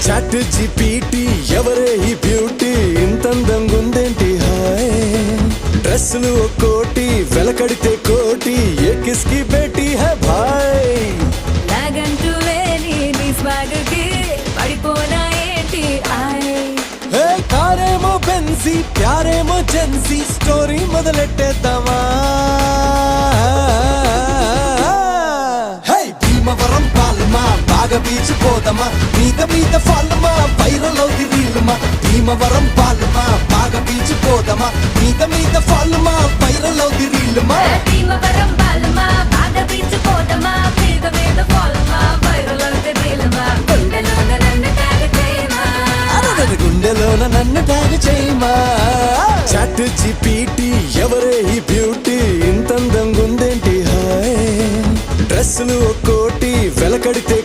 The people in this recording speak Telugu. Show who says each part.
Speaker 1: చాట్ జీపీటీ ఎవరే ఈ బ్యూటీ ఇంతందంగుందేంటి హాయ్ డ్రెస్సులు ఒక్కోటి వెలకడితే కోటి ఏ కిస్కి బేటీ హై భాయ్
Speaker 2: నాగంటూ లేని నీ స్వాగకి పడిపోనా ఏంటి
Speaker 1: హే కారేమో బెన్సీ ప్యారేమో జెన్సీ స్టోరీ మొదలెట్టేద్దామా హే భీమవరం పాలమా బాగా బీచ్ పోదమా మీద ఫాలమా వైరల్ అవుది రీలుమా భీమవరం పాలమా బాగా బీచ్ పోదమా మీద ఫాలమా వైరల్ అవుది రీలుమా
Speaker 2: భీమవరం బాలమా బాగా బీచిపోదమా మీద ఫాలమా వైరల్ అవుతే రీలమా గుండెలోన నన్ను ట్యాగ్ చేయమా
Speaker 1: చాట్ జీపీటీ ఎవరే ఈ బ్యూటీ ఇంతందంగుందేంటి హాయ్ డ్రెస్సులు ఒక్కోటి వెలకడితే